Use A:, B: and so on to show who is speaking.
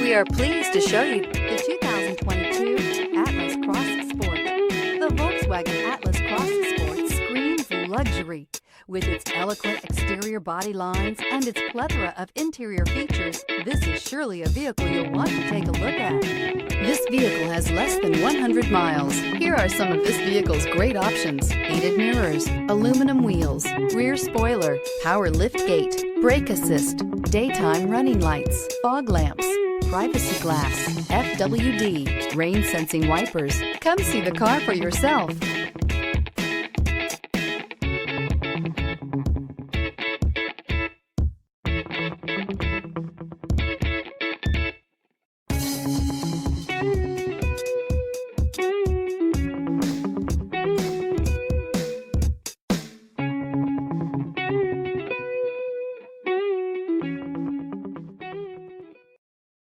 A: We are pleased to show you the 2022 Atlas Cross Sport. The Volkswagen Atlas Cross Sport screams luxury. With its eloquent exterior body lines and its plethora of interior features, this is surely a vehicle you'll want to take a look at. This vehicle has less than 100 miles. Here are some of this vehicle's great options: heated mirrors, aluminum wheels, rear spoiler, power liftgate, brake assist, daytime running lights, fog lamps, privacy glass, FWD, rain sensing wipers. Come see the car for yourself.